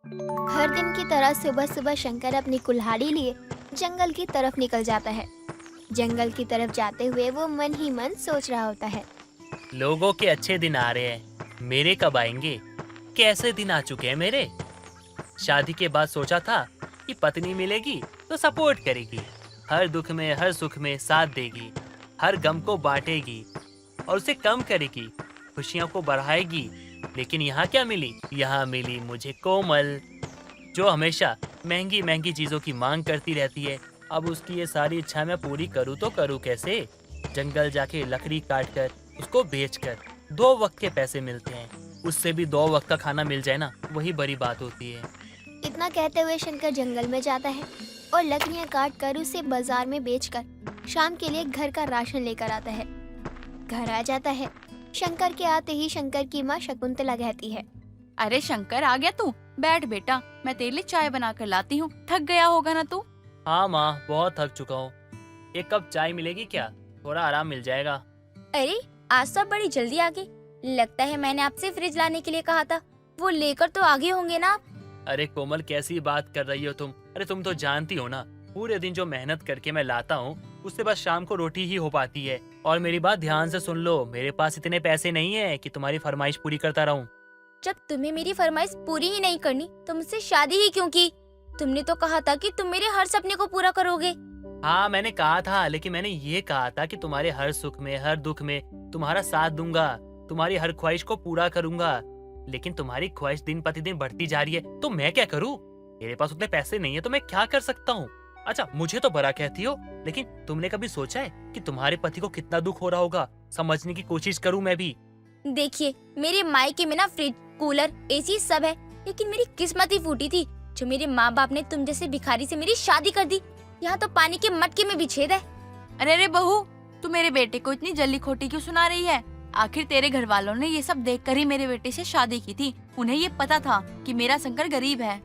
हर दिन की तरह सुबह सुबह शंकर अपनी कुल्हाड़ी लिए जंगल की तरफ निकल जाता है। जंगल की तरफ जाते हुए वो मन ही मन सोच रहा होता है। लोगों के अच्छे दिन आ रहे हैं, मेरे कब आएंगे? कैसे दिन आ चुके हैं मेरे। शादी के बाद सोचा था कि पत्नी मिलेगी तो सपोर्ट करेगी, हर दुख में हर सुख में साथ देगी, हर गम को बांटेगी और उसे कम करेगी, खुशियों को बढ़ाएगी। लेकिन यहाँ क्या मिली? यहाँ मिली मुझे कोमल, जो हमेशा महंगी महंगी चीजों की मांग करती रहती है। अब उसकी ये सारी इच्छा मैं पूरी करूँ तो करूँ कैसे? जंगल जाके लकड़ी काट कर उसको बेचकर 2 वक्त के पैसे मिलते हैं, उससे भी 2 वक्त का खाना मिल जाए ना, वही बड़ी बात होती है। इतना कहते हुए शंकर जंगल में जाता है और लकड़ियां काट कर उसे बाजार में बेचकर शाम के लिए घर का राशन लेकर आता है। घर आ जाता है। शंकर के आते ही शंकर की माँ शकुंतला कहती है, अरे शंकर, आ गया तू? बैठ बेटा, मैं तेरे लिए चाय बना कर लाती हूँ। थक गया होगा ना तू? हाँ माँ, बहुत थक चुका हूँ। एक कप चाय मिलेगी क्या? थोड़ा आराम मिल जाएगा। अरे आज तो आप बड़ी जल्दी आ गए। लगता है मैंने आपसे फ्रिज लाने के लिए कहा था, वो लेकर तो आगे होंगे ना आप? अरे कोमल, कैसी बात कर रही हो तुम? अरे तुम तो जानती हो ना, पूरे दिन जो मेहनत करके मैं लाता हूँ उससे बस शाम को रोटी ही हो पाती है। और मेरी बात ध्यान से सुन लो, मेरे पास इतने पैसे नहीं है कि तुम्हारी फरमाइश पूरी करता रहूं। जब तुम्हें मेरी फरमाइश पूरी ही नहीं करनी तो मुझसे शादी ही क्यों की? तुमने तो कहा था कि तुम मेरे हर सपने को पूरा करोगे। हाँ मैंने कहा था, लेकिन मैंने ये कहा था कि तुम्हारे हर सुख में हर दुख में तुम्हारा साथ दूंगा, तुम्हारी हर ख्वाहिश को पूरा करूंगा। लेकिन तुम्हारी ख्वाहिश दिन प्रतिदिन बढ़ती जा रही है, तो मैं क्या करूँ? मेरे पास उतने पैसे नहीं है तो मैं क्या कर सकता हूँ? अच्छा, मुझे तो बड़ा कहती हो, लेकिन तुमने कभी सोचा है कि तुम्हारे पति को कितना दुख हो रहा होगा? समझने की कोशिश करूँ मैं भी। देखिए, मेरे मायके में ना फ्रिज, कूलर, एसी सब है, लेकिन मेरी किस्मत ही फूटी थी जो मेरे माँ बाप ने तुम जैसे भिखारी से मेरी शादी कर दी। यहाँ तो पानी के मटके में भी छेद है। अरे अरे बहू, तू मेरे बेटे को इतनी जल्दी खोटी क्यों सुना रही है? आखिर तेरे घर वालों ने ये सब देखकर ही मेरे बेटे से शादी की थी। उन्हें ये पता था कि मेरा शंकर गरीब है।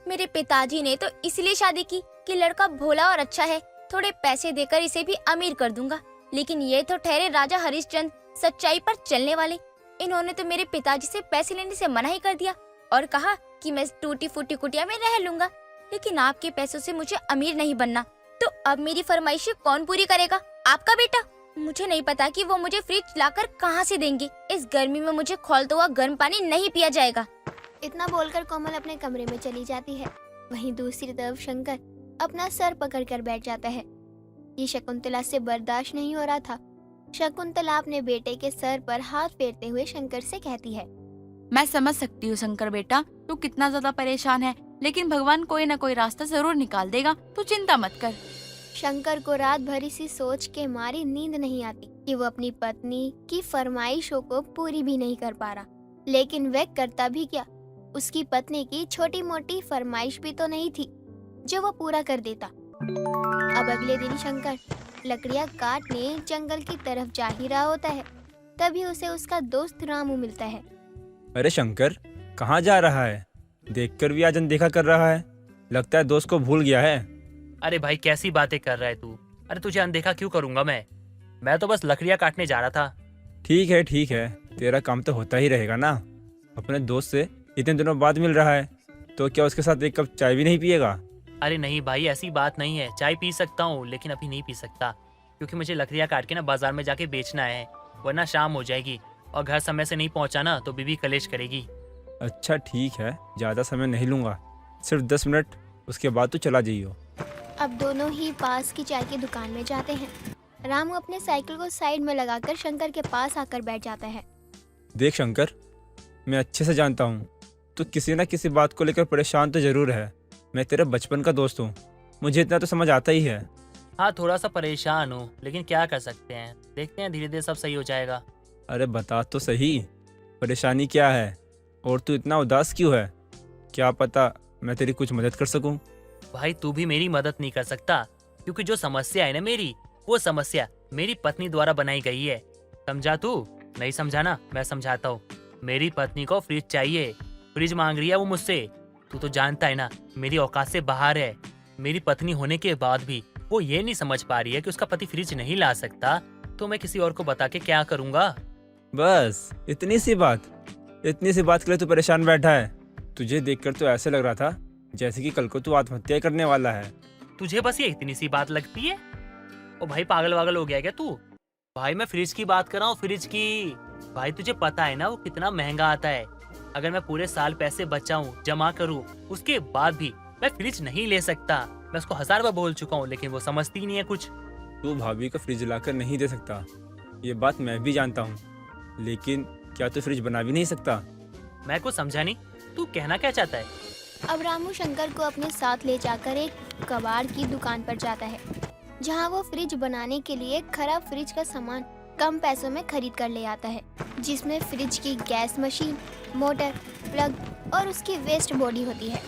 मेरे पिताजी ने तो इसलिए शादी की कि लड़का भोला और अच्छा है, थोड़े पैसे देकर इसे भी अमीर कर दूंगा। लेकिन ये तो ठहरे राजा हरिश्चंद्र, सच्चाई पर चलने वाले। इन्होंने तो मेरे पिताजी से पैसे लेने से मना ही कर दिया और कहा कि मैं टूटी फूटी कुटिया में रह लूंगा। लेकिन आपके पैसों से मुझे अमीर नहीं बनना, तो अब मेरी फरमाइशें कौन पूरी करेगा? आपका बेटा। मुझे नहीं पता कि वो मुझे फ्रिज लाकर कहाँ से देंगे। इस गर्मी में मुझे खौलता हुआ गर्म पानी नहीं पिया जाएगा। इतना बोलकर कोमल अपने कमरे में चली जाती है। वहीं दूसरी तरफ शंकर अपना सर पकड़कर बैठ जाता है। ये शकुंतला से बर्दाश्त नहीं हो रहा था। शकुंतला अपने बेटे के सर पर हाथ फेरते हुए शंकर से कहती है, मैं समझ सकती हूँ शंकर बेटा, तू कितना ज्यादा परेशान है, लेकिन भगवान कोई न कोई रास्ता जरूर निकाल देगा, तू चिंता मत कर। शंकर को रात भर इसी सोच के मारी नींद नहीं आती कि वो अपनी पत्नी की फरमाइशों को पूरी भी नहीं कर पा रहा। लेकिन वह करता भी क्या? उसकी पत्नी की छोटी मोटी फरमाइश भी तो नहीं थी जो वो पूरा कर देता। अब अगले दिन शंकर लकड़ियां काटने जंगल की तरफ जा ही रहा होता है। तभी उसे उसका दोस्त रामू मिलता है। अरे शंकर, कहाँ जा रहा है? देखकर भी आज अनदेखा कर रहा है। लगता है दोस्त को भूल गया है। अरे भाई, कैसी बातें कर रहा है तू? अरे तुझे अनदेखा क्यों करूंगा मैं तो बस लकड़ियां काटने जा रहा था। ठीक है, तेरा काम तो होता ही रहेगा ना। अपने दोस्त से इतने दिनों बाद मिल रहा है, तो क्या उसके साथ एक कप चाय भी नहीं पिएगा? अरे नहीं भाई, ऐसी बात नहीं है। चाय पी सकता हूँ, लेकिन अभी नहीं पी सकता, क्योंकि मुझे लकड़ियां काट के ना बाजार में जाके बेचना है, वरना शाम हो जाएगी और घर समय से नहीं पहुंचा ना तो बीवी कलेश करेगी। अच्छा ठीक है, ज़्यादा समय नहीं लूँगा, सिर्फ 10 मिनट, उसके बाद तो चला जाइयो। अब दोनों ही पास की चाय की दुकान में जाते हैं। रामू अपने साइकिल को साइड में लगाकर शंकर के पास आकर बैठ जाता है। देख शंकर, मैं अच्छे से जानता हूँ तो किसी न किसी बात को लेकर परेशान तो ज़रूर है। मैं तेरे बचपन का दोस्त हूँ, मुझे इतना तो समझ आता ही है। हाँ, थोड़ा सा परेशान हूँ, लेकिन क्या कर सकते हैं, देखते हैं, धीरे धीरे सब सही हो जाएगा। अरे बता तो सही, परेशानी क्या है और तू इतना उदास क्यों है? क्या पता मैं तेरी कुछ मदद कर सकूं। भाई, तू भी मेरी मदद नहीं कर सकता, क्योंकि जो समस्या है ना मेरी, वो समस्या मेरी पत्नी द्वारा बनाई गई है। समझा तू? नहीं समझा ना? मैं समझाता हूँ। मेरी पत्नी को फ्रिज चाहिए, फ्रिज मांग रही है वो मुझसे। तू तो जानता है ना, मेरी औकात से बाहर है। मेरी पत्नी होने के बाद भी वो ये नहीं समझ पा रही है कि उसका पति फ्रिज नहीं ला सकता, तो मैं किसी और को बता के क्या करूँगा? बस इतनी सी बात के लिए तू परेशान बैठा है? तुझे देखकर तो ऐसे लग रहा था जैसे कि कल को तू आत्महत्या करने वाला है। तुझे बस ये इतनी सी बात लगती है? ओ भाई, पागल वागल हो गया क्या तू? भाई मैं फ्रिज की बात कर रहा हूँ, फ्रिज की। भाई तुझे पता है ना वो कितना महंगा आता है। अगर मैं पूरे साल पैसे बचाऊं, जमा करूं, उसके बाद भी मैं फ्रिज नहीं ले सकता। मैं उसको 1000 बार बोल चुका हूँ, लेकिन वो समझती ही नहीं है कुछ। तू भाभी को फ्रिज लाकर नहीं दे सकता, ये बात मैं भी जानता हूँ, लेकिन क्या तू फ्रिज बना भी नहीं सकता? मैं कुछ समझा नहीं, तू कहना क्या चाहता है? अब रामू शंकर को अपने साथ ले जाकर एक कबाड़ की दुकान पर जाता है, जहां वो फ्रिज बनाने के लिए खराब फ्रिज का सामान कम पैसों में खरीद कर ले आता है, जिसमें फ्रिज की गैस मशीन, मोटर, प्लग और उसकी वेस्ट बॉडी होती है।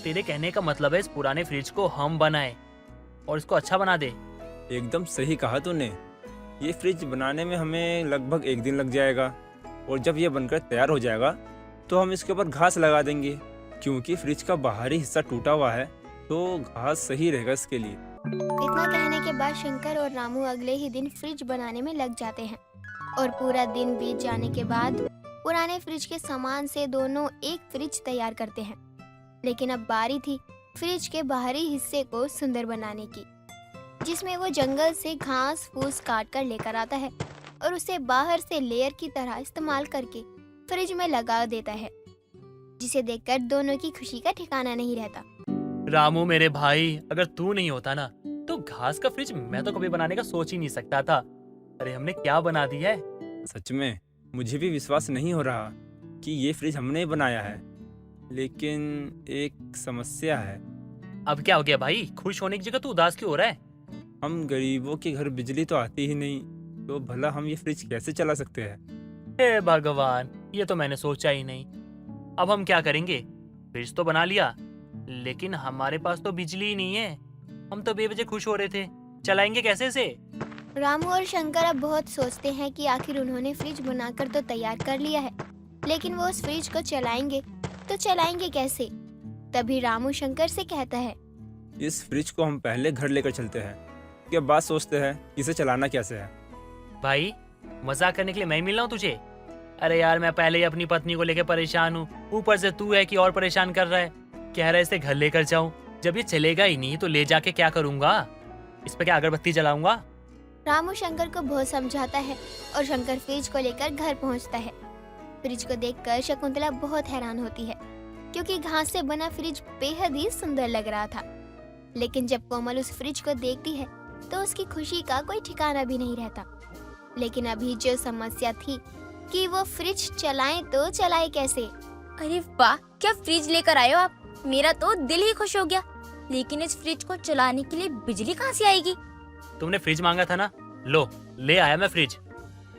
तेरे कहने का मतलब है इस पुराने फ्रिज को हम बनाए और इसको अच्छा बना दे? एकदम सही कहा तूने। ये फ्रिज बनाने में हमें लगभग 1 दिन लग जाएगा, और जब ये बनकर तैयार हो जाएगा तो हम इसके ऊपर घास लगा देंगे, क्योंकि फ्रिज का बाहरी हिस्सा टूटा हुआ है, तो घास सही रहेगा इसके लिए। इतना कहने के बाद शंकर और रामू अगले ही दिन फ्रिज बनाने में लग जाते हैं, और पूरा दिन बीत जाने के बाद पुराने फ्रिज के सामान से दोनों एक फ्रिज तैयार करते हैं। लेकिन अब बारी थी फ्रिज के बाहरी हिस्से को सुंदर बनाने की, जिसमें वो जंगल से घास फूस काट कर लेकर आता है और उसे बाहर से लेयर की तरह इस्तेमाल करके फ्रिज में लगा देता है, जिसे देखकर दोनों की खुशी का ठिकाना नहीं रहता। रामू मेरे भाई, अगर तू नहीं होता ना तो घास का फ्रिज मैं तो कभी बनाने का सोच ही नहीं सकता था। अरे हमने क्या बना दिया है। सच में मुझे भी विश्वास नहीं हो रहा कि ये फ्रिज हमने बनाया है, लेकिन एक समस्या है। अब क्या हो गया भाई? खुश होने की जगह तू उदास क्यों हो रहा है? हम गरीबों के घर बिजली तो आती ही नहीं, तो भला हम ये फ्रिज कैसे चला सकते हैं? हे भगवान, ये तो मैंने सोचा ही नहीं। अब हम क्या करेंगे? फ्रिज तो बना लिया, लेकिन हमारे पास तो बिजली ही नहीं है। हम तो बेवजह खुश हो रहे थे, चलाएंगे कैसे से? रामू और शंकर अब बहुत सोचते हैं कि आखिर उन्होंने फ्रिज बनाकर तो तैयार कर लिया है, लेकिन वो उस फ्रिज को चलाएंगे कैसे? तभी रामू शंकर से कहता है, इस फ्रिज को हम पहले घर लेकर चलते हैं, उसके बाद सोचते हैं कि इसे चलाना कैसे है। भाई मजाक करने के लिए मैं ही मिल रहा हूँ तुझे? अरे यार, मैं पहले ही अपनी पत्नी को लेकर परेशान हूँ, ऊपर से तू है कि और परेशान कर रहा है। कह रहा है इसे घर लेकर जाऊं, जब ये चलेगा ही नहीं तो ले जाके क्या करूंगा? इस पे क्या अगरबत्ती जलाऊंगा? रामू शंकर को बहुत समझाता है और शंकर फ्रिज को लेकर घर पहुंचता है। फ्रिज को देखकर शकुंतला बहुत हैरान होती है, क्योंकि घास से बना फ्रिज बेहद ही सुंदर लग रहा था। लेकिन जब कोमल उस फ्रिज को देखती है तो उसकी खुशी का कोई ठिकाना भी नहीं रहता। लेकिन अभी जो समस्या थी कि वो फ्रिज चलाएं तो चलाए कैसे? अरे वाह, क्या फ्रिज लेकर आए हो आप? मेरा तो दिल ही खुश हो गया। लेकिन इस फ्रिज को चलाने के लिए बिजली कहाँ से आएगी? तुमने फ्रिज मांगा था ना, लो ले आया मैं फ्रिज।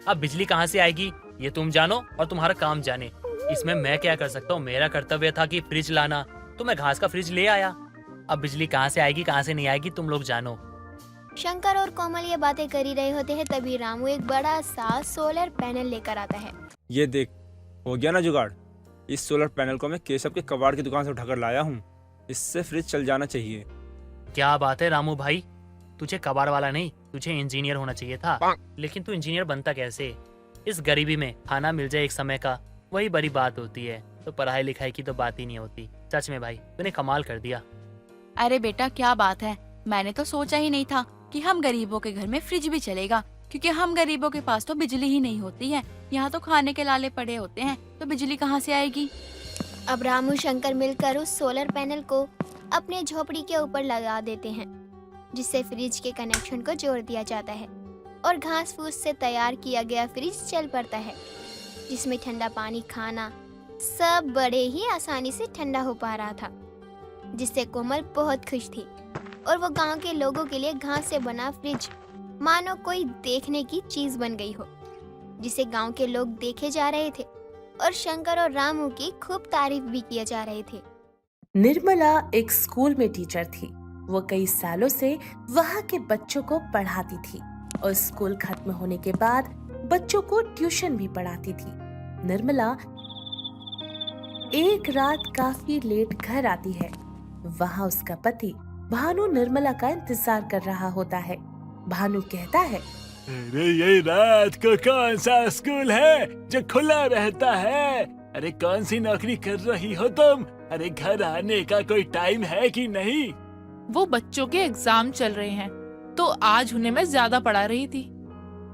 अब बिजली कहाँ से आएगी ये तुम जानो और तुम्हारा काम जाने। इसमें मैं क्या कर सकता हूँ? मेरा कर्तव्य था कि फ्रिज लाना, तो मैं घास का फ्रिज ले आया। अब बिजली कहाँ से आएगी कहाँ से नहीं आएगी तुम लोग जानो। शंकर और कोमल ये बातें कर ही रहे होते हैं, तभी रामू एक बड़ा सा सोलर पैनल लेकर आता है। ये देख, हो गया ना जुगाड़। इस सोलर पैनल को मैं केशव के कबाड़ की दुकान से उठाकर लाया हूँ, इससे फ्रिज चल जाना चाहिए। क्या बात है रामू भाई, तुझे कबाड़ वाला नहीं, तुझे इंजीनियर होना चाहिए था। लेकिन तू इंजीनियर बनता कैसे? इस गरीबी में खाना मिल जाए एक समय का, वही बड़ी बात होती है। तो पढ़ाई लिखाई की तो बात ही नहीं होती। सच में भाई तूने कमाल कर दिया। अरे बेटा क्या बात है, मैंने तो सोचा ही नहीं था कि हम गरीबों के घर में फ्रिज भी चलेगा, क्योंकि हम गरीबों के पास तो बिजली ही नहीं होती है। यहाँ तो खाने के लाले पड़े होते हैं, तो बिजली कहाँ से आएगी? अब रामू शंकर मिलकर उस सोलर पैनल को अपने झोपड़ी के ऊपर लगा देते हैं, जिससे फ्रिज के कनेक्शन को जोड़ दिया जाता है और घास फूस से तैयार किया गया फ्रिज चल पड़ता है, जिसमें ठंडा पानी, खाना सब बड़े ही आसानी से ठंडा हो पा रहा था, जिससे कोमल बहुत खुश थी। और वो गांव के लोगों के लिए घास से बना फ्रिज मानो कोई देखने की चीज बन गई हो, जिसे गांव के लोग देखे जा रहे थे और शंकर और रामू की खूब तारीफ भी किए जा रहे थे। निर्मला एक स्कूल में टीचर थी। वो कई सालों से वहाँ के बच्चों को पढ़ाती थी और स्कूल खत्म होने के बाद बच्चों को ट्यूशन भी पढ़ाती थी। निर्मला एक रात काफी लेट घर आती है। वहाँ उसका पति भानु निर्मला का इंतजार कर रहा होता है। भानु कहता है, अरे ये रात को कौन सा स्कूल है जो खुला रहता है? अरे कौन सी नौकरी कर रही हो तुम? अरे घर आने का कोई टाइम है कि नहीं? वो बच्चों के एग्जाम चल रहे हैं तो आज उन्हें मैं ज्यादा पढ़ा रही थी।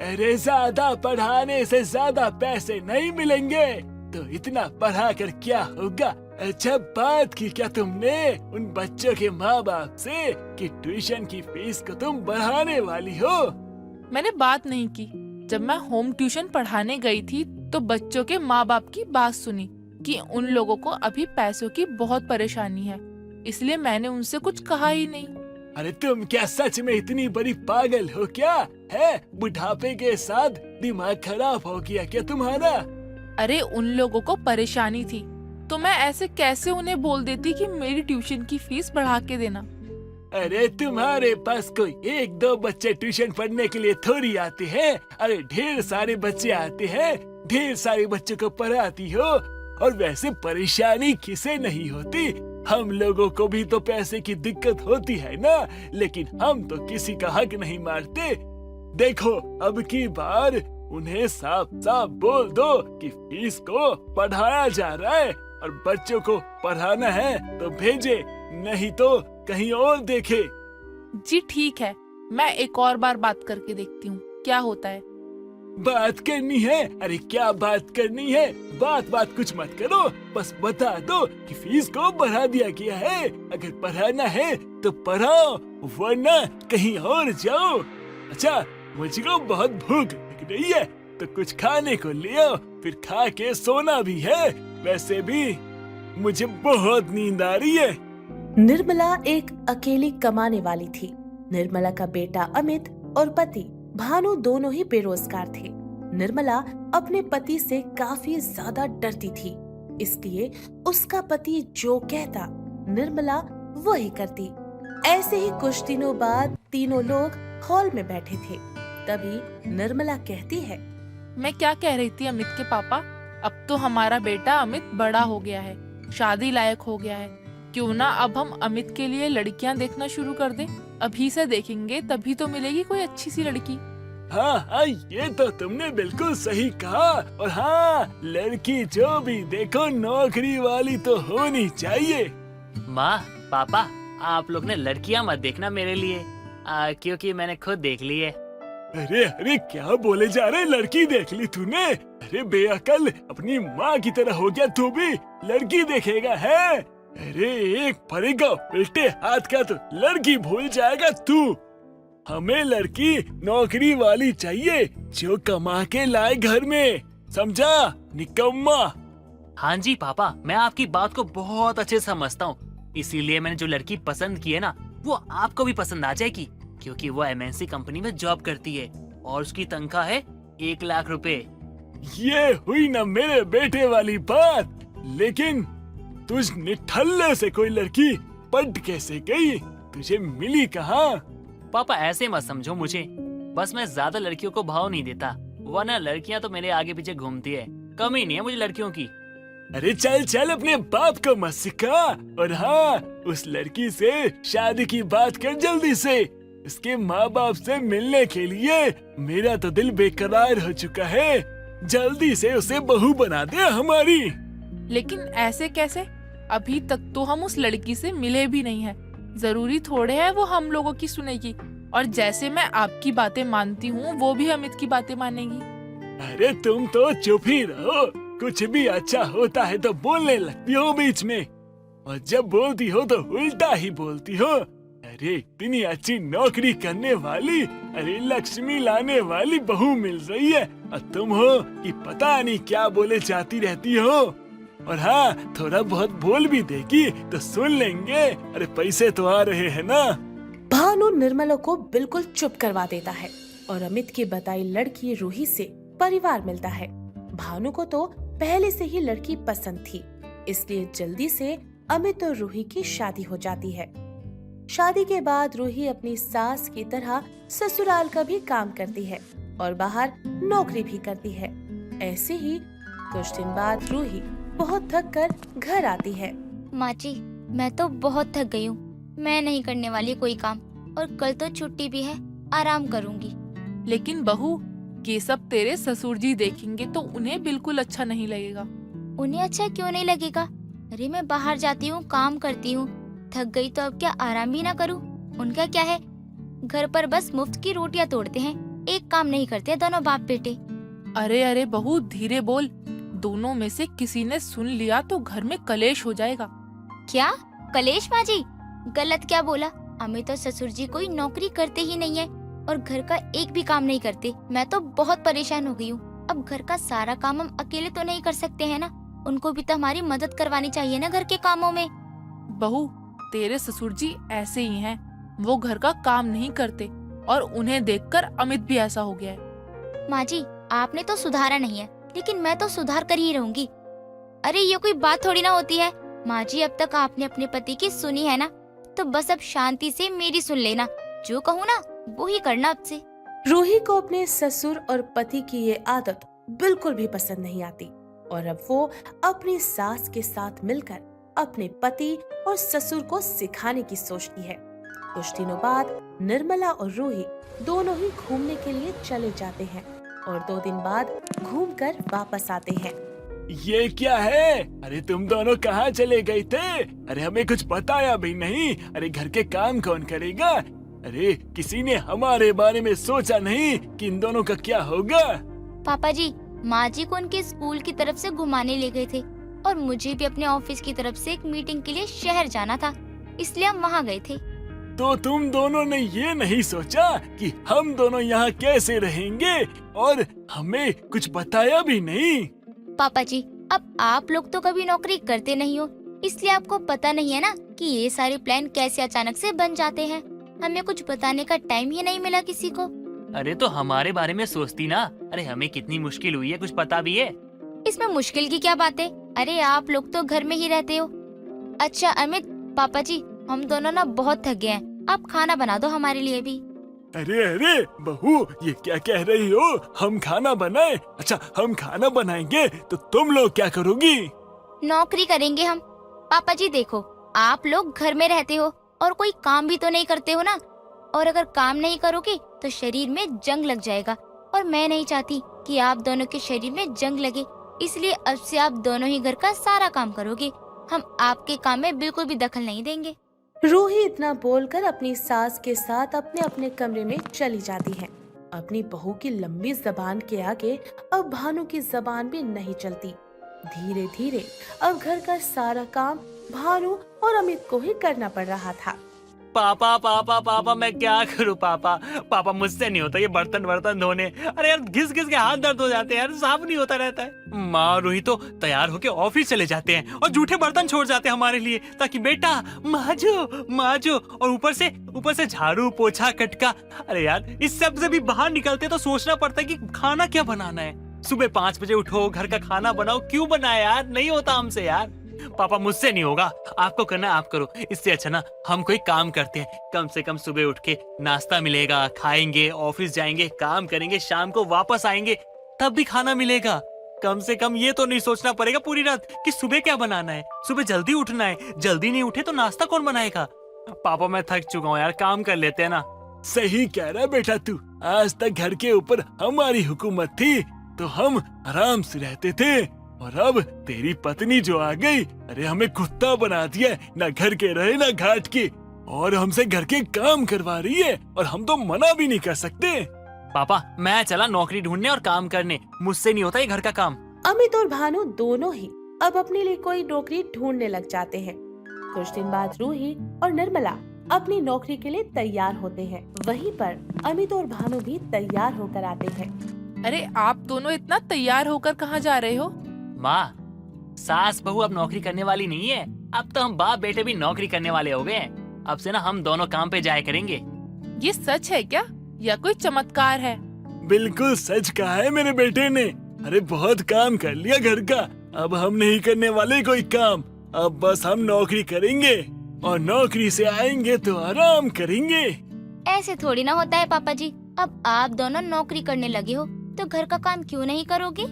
अरे ज्यादा पढ़ाने से ज्यादा पैसे नहीं मिलेंगे, तो इतना पढ़ा कर क्या होगा? अच्छा बात की क्या तुमने उन बच्चों के माँ बाप से कि ट्यूशन की फीस को तुम बढ़ाने वाली हो? मैंने बात नहीं की। जब मैं होम ट्यूशन पढ़ाने गई थी तो बच्चों के माँ बाप की बात सुनी कि उन लोगों को अभी पैसों की बहुत परेशानी है, इसलिए मैंने उनसे कुछ कहा ही नहीं। अरे तुम क्या सच में इतनी बड़ी पागल हो क्या? है बुढ़ापे के साथ दिमाग खराब हो गया क्या तुम्हारा? अरे उन लोगों को परेशानी थी तो मैं ऐसे कैसे उन्हें बोल देती कि मेरी ट्यूशन की फीस बढ़ा के देना। अरे तुम्हारे पास कोई एक दो बच्चे ट्यूशन पढ़ने के लिए थोड़ी आते हैं। अरे ढेर सारे बच्चे आते हैं, ढेर सारे बच्चों को पढ़ाती हो। और वैसे परेशानी किसे नहीं होती? हम लोगों को भी तो पैसे की दिक्कत होती है ना, लेकिन हम तो किसी का हक नहीं मारते। देखो अब की बार उन्हें साफ साफ बोल दो कि फीस को बढ़ाया जा रहा है और बच्चों को पढ़ाना है तो भेजे, नहीं तो कहीं और देखे। जी ठीक है, मैं एक और बार बात करके देखती हूँ क्या होता है। बात करनी है? अरे क्या बात करनी है? बात कुछ मत करो, बस बता दो कि फीस को बढ़ा दिया गया है। अगर पढ़ाना है तो पढ़ाओ, वरना कहीं और जाओ। अच्छा मुझको बहुत भूख लग रही है तो कुछ खाने को ले आओ, फिर खा के सोना भी है। वैसे भी मुझे बहुत नींद आ रही है। निर्मला एक अकेली कमाने वाली थी। निर्मला का बेटा अमित और पति भानु दोनों ही बेरोजगार थे। निर्मला अपने पति से काफी ज्यादा डरती थी, इसलिए उसका पति जो कहता निर्मला वही करती। ऐसे ही कुछ दिनों बाद तीनों लोग हॉल में बैठे थे। तभी निर्मला कहती है, मैं क्या कह रही थी अमित के पापा, अब तो हमारा बेटा अमित बड़ा हो गया है, शादी लायक हो गया है। क्यों ना अब हम अमित के लिए लड़कियां देखना शुरू कर दें। अभी से देखेंगे तभी तो मिलेगी कोई अच्छी सी लड़की। हाँ, ये तो तुमने बिल्कुल सही कहा। और हाँ, लड़की जो भी देखो नौकरी वाली तो होनी चाहिए। माँ पापा, आप लोग ने लड़कियाँ मत देखना मेरे लिए, क्योंकि मैंने खुद देख ली है। अरे क्या बोले जा रहे? लड़की देख ली तूने? अरे बेअकल, अपनी माँ की तरह हो गया तू भी, लड़की देखेगा है? अरे एक पड़ेगा उल्टे हाथ का तो लड़की भूल जाएगा तू। हमें लड़की नौकरी वाली चाहिए जो कमा के लाए घर में, समझा निकम्मा? हाँ जी पापा, मैं आपकी बात को बहुत अच्छे से समझता हूँ, इसीलिए मैंने जो लड़की पसंद की है ना वो आपको भी पसंद आ जाएगी, क्योंकि वो MNC कंपनी में जॉब करती है और उसकी तनख्वाह है 1 लाख रुपए। ये हुई ना मेरे बेटे वाली बात। लेकिन तुझ निठल्ले से कोई लड़की पट कैसे गई? तुझे मिली कहाँ? पापा ऐसे मत समझो मुझे, बस मैं ज्यादा लड़कियों को भाव नहीं देता, वरना लड़कियां तो मेरे आगे पीछे घूमती है, कमी नहीं है मुझे लड़कियों की। अरे चल चल अपने बाप को मत सिखा। और हाँ, उस लड़की से शादी की बात कर जल्दी से। इसके माँ बाप से मिलने के लिए मेरा तो दिल बेकरार हो चुका है। जल्दी से उसे बहू बना दे हमारी। लेकिन ऐसे कैसे? अभी तक तो हम उस लड़की से मिले भी नहीं है। जरूरी थोड़े है वो हम लोगों की सुनेगी, और जैसे मैं आपकी बातें मानती हूँ वो भी अमित की बातें मानेगी। अरे तुम तो चुप ही रहो, कुछ भी अच्छा होता है तो बोलने लगती हो बीच में, और जब बोलती हो तो उल्टा ही बोलती हो। अरे इतनी अच्छी नौकरी करने वाली, अरे लक्ष्मी लाने वाली बहू मिल रही है, और तुम हो कि पता नहीं क्या बोले जाती रहती हो। और हाँ, थोड़ा बहुत बोल भी देगी तो सुन लेंगे। अरे पैसे तो आ रहे हैं ना। भानु निर्मला को बिल्कुल चुप करवा देता है और अमित की बताई लड़की रूही से परिवार मिलता है। भानु को तो पहले से ही लड़की पसंद थी, इसलिए जल्दी से अमित और रूही की शादी हो जाती है। शादी के बाद रूही अपनी सास की तरह ससुराल का भी काम करती है और बाहर नौकरी भी करती है। ऐसे ही कुछ दिन बाद रूही बहुत थक कर घर आती है। माँ जी, मैं तो बहुत थक गई हूँ, मैं नहीं करने वाली कोई काम, और कल तो छुट्टी भी है, आराम करूँगी। लेकिन बहू, ये सब तेरे ससुर जी देखेंगे तो उन्हें बिल्कुल अच्छा नहीं लगेगा। उन्हें अच्छा क्यों नहीं लगेगा? अरे मैं बाहर जाती हूँ, काम करती हूँ, थक गई तो अब क्या आराम भी ना करूँ? उनका क्या है, घर पर बस मुफ्त की रोटियां तोड़ते हैं, एक काम नहीं करते दोनों बाप बेटे। अरे अरे बहू धीरे बोल, दोनों में से किसी ने सुन लिया तो घर में कलेश हो जाएगा। क्या कलेश माँ जी? गलत क्या बोला? अमित और ससुर जी कोई नौकरी करते ही नहीं है और घर का एक भी काम नहीं करते। मैं तो बहुत परेशान हो गई हूँ। अब घर का सारा काम हम अकेले तो नहीं कर सकते हैं ना, उनको भी तो हमारी मदद करवानी चाहिए ना घर के कामों में। बहू तेरे ससुर जी ऐसे ही हैं, वो घर का काम नहीं करते और उन्हें देखकर अमित भी ऐसा हो गया है। माँ जी आपने तो सुधारा नहीं है, लेकिन मैं तो सुधार कर ही रहूंगी। अरे ये कोई बात थोड़ी ना होती है। माँ जी अब तक आपने अपने पति की सुनी है ना, तो बस अब शांति से मेरी सुन लेना, जो कहूँ ना वो ही करना अब से। रूही को अपने ससुर और पति की ये आदत बिल्कुल भी पसंद नहीं आती और अब वो अपनी सास के साथ मिलकर अपने पति और ससुर को सिखाने की सोचती है। कुछ दिनों बाद निर्मला और रूही दोनों ही घूमने के लिए चले जाते हैं और 2 दिन बाद घूमकर वापस आते हैं। ये क्या है? अरे तुम दोनों कहाँ चले गए थे? अरे हमें कुछ बताया भी नहीं। अरे घर के काम कौन करेगा? अरे किसी ने हमारे बारे में सोचा नहीं कि इन दोनों का क्या होगा? पापा जी माँ जी को उनके स्कूल की तरफ से घुमाने ले गए थे और मुझे भी अपने ऑफिस की तरफ से एक मीटिंग के लिए शहर जाना था, इसलिए हम वहाँ गए थे। तो तुम दोनों ने ये नहीं सोचा कि हम दोनों यहाँ कैसे रहेंगे और हमें कुछ बताया भी नहीं? पापा जी अब आप लोग तो कभी नौकरी करते नहीं हो, इसलिए आपको पता नहीं है ना कि ये सारे प्लान कैसे अचानक से बन जाते हैं। हमें कुछ बताने का टाइम ही नहीं मिला किसी को। अरे तो हमारे बारे में सोचती ना। अरे हमें कितनी मुश्किल हुई है, कुछ पता भी है? इसमें मुश्किल की क्या बात है? अरे आप लोग तो घर में ही रहते हो। अच्छा अमित, पापा जी हम दोनों ना बहुत थक गए हैं, आप खाना बना दो हमारे लिए भी। अरे अरे बहू ये क्या कह रही हो? हम खाना बनाए? अच्छा हम खाना बनाएंगे तो तुम लोग क्या करोगी? नौकरी करेंगे हम। पापा जी देखो, आप लोग घर में रहते हो और कोई काम भी तो नहीं करते हो ना, और अगर काम नहीं करोगे तो शरीर में जंग लग जाएगा और मैं नहीं चाहती कि आप दोनों के शरीर में जंग लगे, इसलिए अब से आप दोनों ही घर का सारा काम करोगे। हम आपके काम में बिल्कुल भी दखल नहीं देंगे। रूही इतना बोलकर अपनी सास के साथ अपने अपने कमरे में चली जाती है। अपनी बहू की लंबी जबान के आगे अब भानु की जबान भी नहीं चलती। धीरे धीरे अब घर का सारा काम भानु और अमित को ही करना पड़ रहा था। पापा पापा पापा मैं क्या करूं पापा? पापा मुझसे नहीं होता ये बर्तन धोने। अरे यार घिस घिस के हाथ दर्द हो जाते हैं यार, साफ नहीं होता रहता है। माँ और रूही तो तैयार होके ऑफिस चले जाते हैं और जूठे बर्तन छोड़ जाते हैं हमारे लिए, ताकि बेटा माजो और ऊपर से झाड़ू पोछा कटका। अरे यार इस सब से भी बाहर निकलते तो सोचना पड़ता है कि खाना क्या बनाना है। सुबह 5 बजे उठो, घर का खाना बनाओ, क्यों बनाए यार? नहीं होता हमसे यार। पापा मुझसे नहीं होगा, आपको करना है आप करो। इससे अच्छा ना हम कोई काम करते हैं, कम से कम सुबह उठ के नाश्ता मिलेगा, खाएंगे, ऑफिस जाएंगे, काम करेंगे, शाम को वापस आएंगे, तब भी खाना मिलेगा। कम से कम ये तो नहीं सोचना पड़ेगा पूरी रात कि सुबह क्या बनाना है। सुबह जल्दी उठना है, जल्दी नहीं उठे तो नाश्ता कौन बनाएगा? पापा मैं थक चुका हूँ यार, काम कर लेते हैं ना। सही कह रहा बेटा तू। आज तक घर के ऊपर हमारी हुकूमत थी तो हम आराम से रहते थे, और अब तेरी पत्नी जो आ गई, अरे हमें कुत्ता बना दिया, ना घर के रहे ना घाट के, और हमसे घर के काम करवा रही है और हम तो मना भी नहीं कर सकते। पापा मैं चला नौकरी ढूंढने और काम करने, मुझसे नहीं होता ये घर का काम। अमित और भानु दोनों ही अब अपने लिए कोई नौकरी ढूंढने लग जाते हैं। कुछ दिन बाद रूही और निर्मला अपनी नौकरी के लिए तैयार होते हैं। वहीं पर अमित और भानु भी तैयार होकर आते हैं। अरे आप दोनों इतना तैयार होकर कहाँ जा रहे हो? माँ सास बहू अब नौकरी करने वाली नहीं है, अब तो हम बाप बेटे भी नौकरी करने वाले हो गए हैं। अब से ना हम दोनों काम पे जाया करेंगे। ये सच है क्या या कोई चमत्कार है? बिल्कुल सच कहा है मेरे बेटे ने। अरे बहुत काम कर लिया घर का, अब हम नहीं करने वाले कोई काम। अब बस हम नौकरी करेंगे और नौकरी से आएंगे तो आराम करेंगे। ऐसे थोड़ी ना होता है पापा जी। अब आप दोनों नौकरी करने लगे हो तो घर का काम क्यों नहीं करोगे?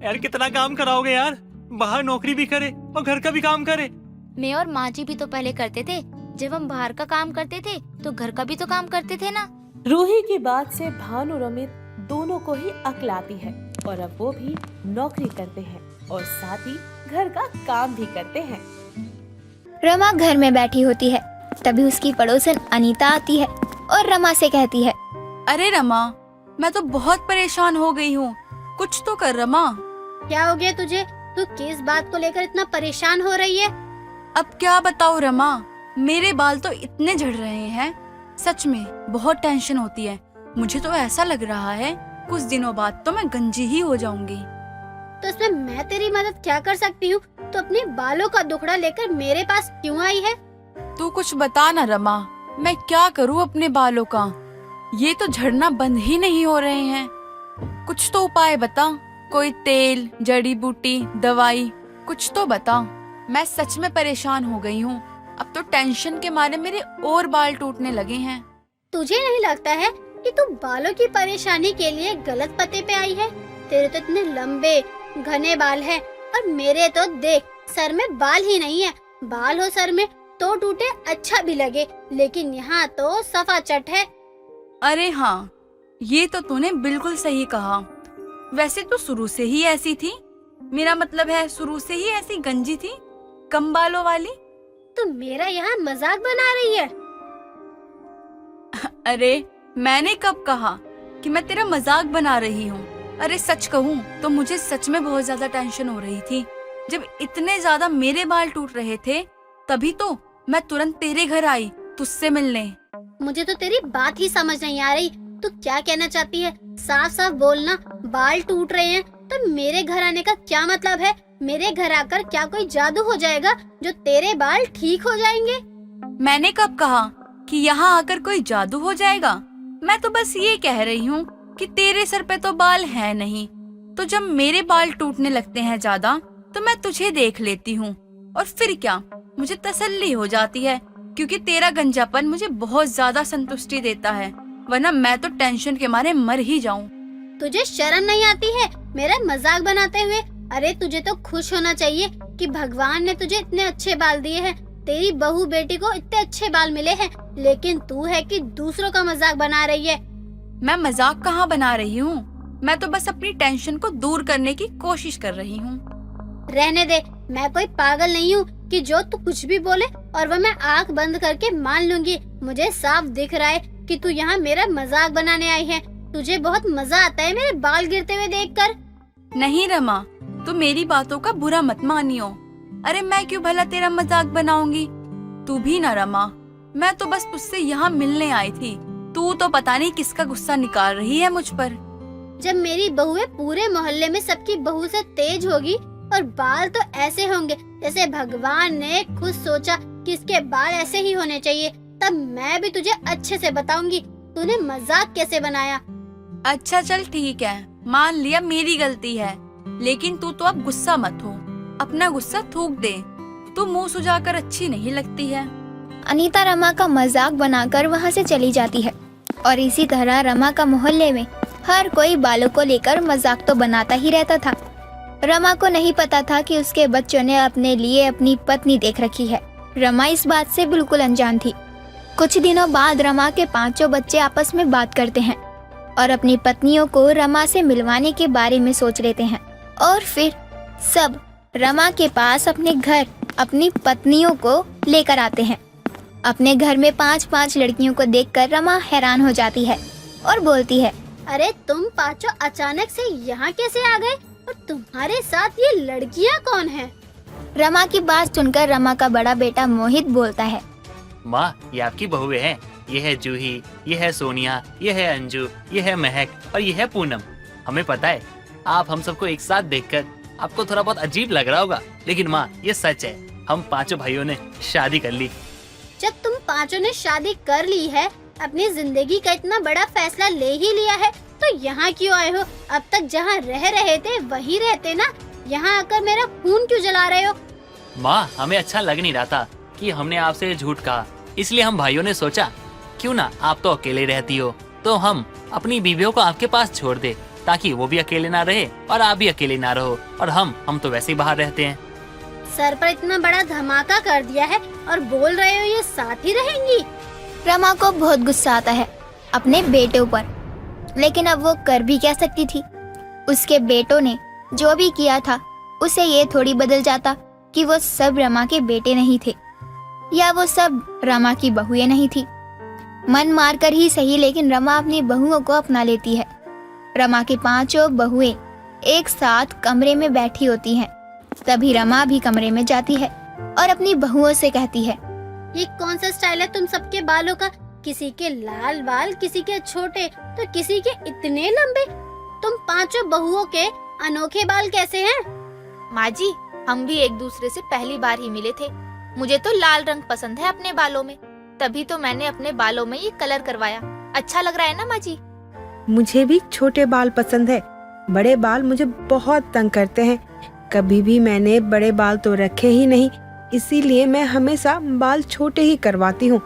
यार कितना काम कराओगे यार, बाहर नौकरी भी करे और घर का भी काम करे। मैं और माँ जी भी तो पहले करते थे, जब हम बाहर का काम करते थे तो घर का भी तो काम करते थे ना। रूही की बात से भानु और अमित दोनों को ही अक्ल आती है और अब वो भी नौकरी करते हैं और साथ ही घर का काम भी करते हैं। रमा घर में बैठी होती है, तभी उसकी पड़ोसन अनीता आती है और रमा से कहती है, अरे रमा, मैं तो बहुत परेशान हो गई हूँ, कुछ तो कर रमा। क्या हो गया तुझे? तू किस बात को लेकर इतना परेशान हो रही है? अब क्या बताऊँ रमा, मेरे बाल तो इतने झड़ रहे हैं, सच में बहुत टेंशन होती है। मुझे तो ऐसा लग रहा है कुछ दिनों बाद तो मैं गंजी ही हो जाऊंगी। तो इसमें मैं तेरी मदद क्या कर सकती हूँ? तो अपने बालों का दुखड़ा लेकर मेरे पास क्यों आई है? तू कुछ बता ना रमा, मैं क्या करूँ अपने बालों का? ये तो झड़ना बंद ही नहीं हो रहे हैं। कुछ तो उपाय बता, कोई तेल, जड़ी बूटी, दवाई, कुछ तो बता। मैं सच में परेशान हो गई हूँ। अब तो टेंशन के मारे मेरे और बाल टूटने लगे हैं। तुझे नहीं लगता है कि तू बालों की परेशानी के लिए गलत पते पे आई है? तेरे तो इतने लंबे घने बाल हैं और मेरे तो देख, सर में बाल ही नहीं है। बाल हो सर में तो टूटे अच्छा भी लगे, लेकिन यहाँ तो सफा चट है। अरे हाँ, ये तो तूने बिल्कुल सही कहा। वैसे तो शुरू से ही ऐसी थी, मेरा मतलब है शुरू से ही ऐसी गंजी थी, कम बालों वाली। तू मेरा यहाँ मजाक बना रही है? अरे मैंने कब कहा कि मैं तेरा मजाक बना रही हूँ? अरे सच कहूँ तो मुझे सच में बहुत ज्यादा टेंशन हो रही थी। जब इतने ज्यादा मेरे बाल टूट रहे थे, तभी तो मैं तुरंत तेरे घर आई तुझसे मिलने। मुझे तो तेरी बात ही समझ नहीं आ रही। तू क्या कहना चाहती है? साफ साफ बोलना। बाल टूट रहे हैं तो मेरे घर आने का क्या मतलब है? मेरे घर आकर क्या कोई जादू हो जाएगा जो तेरे बाल ठीक हो जाएंगे? मैंने कब कहा कि यहाँ आकर कोई जादू हो जाएगा? मैं तो बस ये कह रही हूँ कि तेरे सर पे तो बाल है नहीं, तो जब मेरे बाल टूटने लगते हैं ज्यादा तो मैं तुझे देख लेती हूँ और फिर क्या, मुझे तसल्ली हो जाती है, क्योंकि तेरा गंजापन मुझे बहुत ज्यादा संतुष्टि देता है, वरना मैं तो टेंशन के मारे मर ही जाऊँ। तुझे शर्म नहीं आती है मेरा मजाक बनाते हुए? अरे तुझे तो खुश होना चाहिए कि भगवान ने तुझे इतने अच्छे बाल दिए हैं, तेरी बहू बेटी को इतने अच्छे बाल मिले हैं, लेकिन तू है कि दूसरों का मजाक बना रही है। मैं मजाक कहाँ बना रही हूँ, मैं तो बस अपनी टेंशन को दूर करने की कोशिश कर रही हूँ। रहने दे, मैं कोई पागल नहीं हूँ कि जो तू कुछ भी बोले और वह मैं आंख बंद करके मान लूंगी। मुझे साफ दिख रहा है कि तू यहाँ मेरा मजाक बनाने आई है। तुझे बहुत मजा आता है मेरे बाल गिरते हुए देखकर। नहीं रमा, तू मेरी बातों का बुरा मत मानियो। अरे मैं क्यों भला तेरा मजाक बनाऊंगी? तू भी ना रमा, मैं तो बस तुझसे यहाँ मिलने आई थी। तू तो पता नहीं किसका गुस्सा निकाल रही है मुझ पर। जब मेरी बहुएं पूरे मोहल्ले में सबकी बहू से तेज होगी और बाल तो ऐसे होंगे जैसे भगवान ने खुद सोचा कि इसके बाल ऐसे ही होने चाहिए, तब मैं भी तुझे अच्छे से बताऊंगी तूने मजाक कैसे बनाया। अच्छा चल ठीक है, मान लिया मेरी गलती है, लेकिन तू तो अब गुस्सा मत हो, अपना गुस्सा थूक दे। तू मुंह सुजाकर अच्छी नहीं लगती है। अनीता रमा का मजाक बनाकर वहाँ से चली जाती है और इसी तरह रमा का मोहल्ले में हर कोई बालों को लेकर मजाक तो बनाता ही रहता था। रमा को नहीं पता था कि उसके बच्चों ने अपने लिए अपनी पत्नी देख रखी है। रमा इस बात से बिल्कुल अनजान थी। कुछ दिनों बाद रमा के 5 बच्चे आपस में बात करते हैं और अपनी पत्नियों को रमा से मिलवाने के बारे में सोच लेते हैं और फिर सब रमा के पास अपने घर अपनी पत्नियों को लेकर आते हैं। अपने घर में 5-5 लड़कियों को देखकर रमा हैरान हो जाती है और बोलती है, अरे तुम पांचों अचानक से यहाँ कैसे आ गए और तुम्हारे साथ ये लड़कियाँ कौन हैं? रमा की बात सुनकर रमा का बड़ा बेटा मोहित बोलता है, माँ ये आपकी बहुएं हैं, ये है जूही, ये है सोनिया, ये है अंजू, ये है महक और ये है पूनम। हमें पता है आप हम सबको एक साथ देखकर आपको थोड़ा बहुत अजीब लग रहा होगा, लेकिन माँ ये सच है, हम 5 भाइयों ने शादी कर ली। जब तुम पांचों ने शादी कर ली है, अपनी जिंदगी का इतना बड़ा फैसला ले ही लिया है, तो यहाँ क्यों आए हो? अब तक जहाँ रह रहे थे वहीं रहते ना, यहाँ आकर मेरा खून क्यों जला रहे हो? माँ हमें अच्छा लग नहीं रहा था कि हमने आपसे झूठ कहा, इसलिए हम भाइयों ने सोचा क्यों ना आप तो अकेले रहती हो तो हम अपनी बीवियों को आपके पास छोड़ दे, ताकि वो भी अकेले ना रहे और आप भी अकेले ना रहो, और हम तो वैसे ही बाहर रहते हैं। सर पर इतना बड़ा धमाका कर दिया है और बोल रहे हो ये साथ ही रहेंगी? रमा को बहुत गुस्सा आता है अपने बेटों पर, लेकिन अब वो कर भी क्या सकती थी। उसके बेटों ने जो भी किया था उसे ये थोड़ी बदल जाता कि वो सब रमा के बेटे नहीं थे या वो सब रमा की बहुएं नहीं थी। मन मारकर ही सही, लेकिन रमा अपनी बहुओं को अपना लेती है। रमा की 5 बहुएं एक साथ कमरे में बैठी होती हैं। तभी रमा भी कमरे में जाती है और अपनी बहुओं से कहती है, ये कौन सा स्टाइल है तुम सबके बालों का? किसी के लाल बाल, किसी के छोटे तो किसी के इतने लंबे। तुम 5 बहुओं के अनोखे बाल कैसे हैं? माँ जी, हम भी एक दूसरे से पहली बार ही मिले थे। मुझे तो लाल रंग पसंद है अपने बालों में, तभी तो मैंने अपने बालों में ये कलर करवाया। अच्छा लग रहा है ना माँ जी? मुझे भी छोटे बाल पसंद है। बड़े बाल मुझे बहुत तंग करते हैं। कभी भी मैंने बड़े बाल तो रखे ही नहीं, इसीलिए मैं हमेशा बाल छोटे ही करवाती हूँ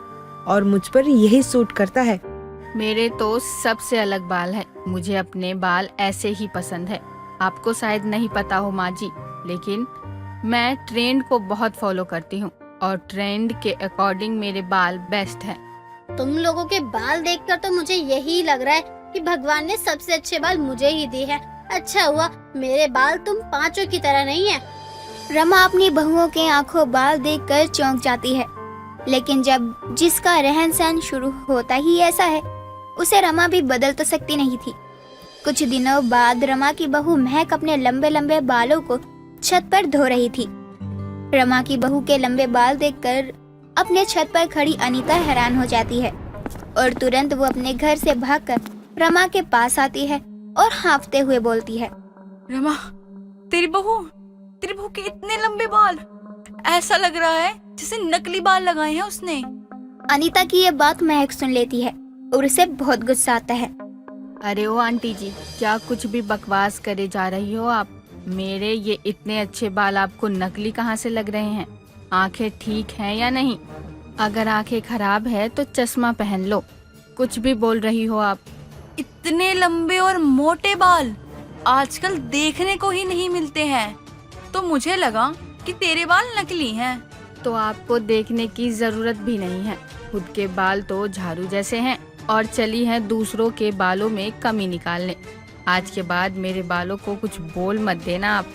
और मुझ पर यही सूट करता है। मेरे तो सबसे अलग बाल है। मुझे अपने बाल ऐसे ही पसंद है। आपको शायद नहीं पता हो माँ जी, लेकिन मैं ट्रेंड को बहुत फॉलो करती हूँ और ट्रेंड के अकॉर्डिंग मेरे बाल बेस्ट हैं। तुम लोगों के बाल देखकर तो मुझे यही लग रहा है कि भगवान ने सबसे अच्छे बाल मुझे ही दिए हैं। अच्छा हुआ मेरे बाल तुम 5 की तरह नहीं है। रमा अपनी बहुओं के आंखों बाल देखकर चौंक जाती है, लेकिन जब जिसका रहन सहन शुरू होता ही ऐसा है, उसे रमा भी बदल तो सकती नहीं थी। कुछ दिनों बाद रमा की बहू महक अपने लंबे लंबे बालों को छत पर धो रही थी। रमा की बहू के लंबे बाल देखकर अपने छत पर खड़ी अनीता हैरान हो जाती है और तुरंत वो अपने घर से भागकर रमा के पास आती है और हाँफते हुए बोलती है, रमा, तेरी बहू के इतने लंबे बाल, ऐसा लग रहा है जैसे नकली बाल लगाए हैं उसने। अनीता की ये बात महक सुन लेती है और उसे बहुत गुस्सा आता है। अरे ओ आंटी जी, क्या कुछ भी बकवास करे जा रही हो आप? मेरे ये इतने अच्छे बाल आपको नकली कहाँ से लग रहे हैं? आंखें ठीक हैं या नहीं? अगर आंखें खराब है तो चश्मा पहन लो। कुछ भी बोल रही हो आप। इतने लंबे और मोटे बाल आजकल देखने को ही नहीं मिलते हैं, तो मुझे लगा कि तेरे बाल नकली हैं। तो आपको देखने की जरूरत भी नहीं है। खुद के बाल तो झाड़ू जैसे हैं और चली हैं दूसरों के बालों में कमी निकालने। आज के बाद मेरे बालों को कुछ बोल मत देना आप।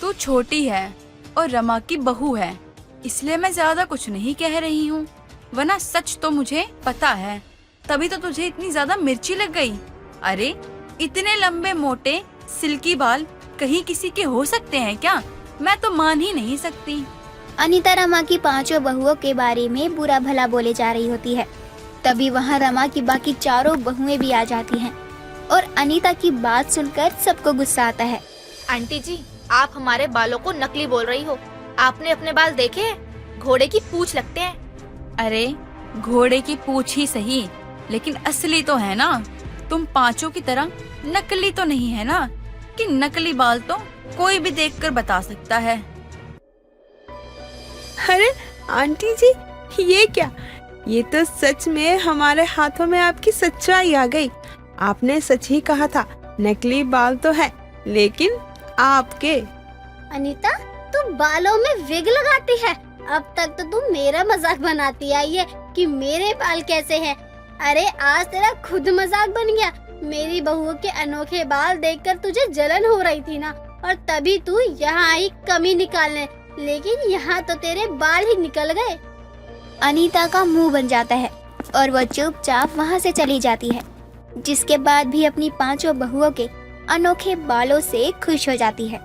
तू छोटी है और रमा की बहू है, इसलिए मैं ज्यादा कुछ नहीं कह रही हूँ, वरना सच तो मुझे पता है। तभी तो तुझे इतनी ज्यादा मिर्ची लग गई। अरे इतने लंबे मोटे सिल्की बाल कहीं किसी के हो सकते हैं क्या? मैं तो मान ही नहीं सकती। अनीता रमा की 5 बहुओं के बारे में बुरा भला बोले जा रही होती है। तभी वहाँ रमा की बाकी 4 बहुएं भी आ जाती हैं और अनीता की बात सुनकर सबको गुस्सा आता है। आंटी जी, आप हमारे बालों को नकली बोल रही हो। आपने अपने बाल देखे हैं? घोड़े की पूंछ लगते हैं। अरे घोड़े की पूंछ ही सही, लेकिन असली तो है ना। तुम 5 की तरह नकली तो नहीं है ना, कि नकली बाल तो कोई भी देखकर बता सकता है। अरे आंटी जी, ये क्या? ये तो सच में हमारे हाथों में आपकी सच्चाई आ गई। आपने सच ही कहा था, नकली बाल तो है, लेकिन आपके। अनीता, तू बालों में विग लगाती है। अब तक तो तुम मेरा मजाक बनाती आई है कि मेरे बाल कैसे हैं। अरे आज तेरा खुद मजाक बन गया। मेरी बहू के अनोखे बाल देखकर तुझे जलन हो रही थी ना, और तभी तू यहाँ आई कमी निकालने, लेकिन यहाँ तो तेरे बाल ही निकल गए। अनीता का मुंह बन जाता है और वो चुपचाप वहाँ से चली जाती है, जिसके बाद भी अपनी 5 बहुओं के अनोखे बालों से खुश हो जाती है।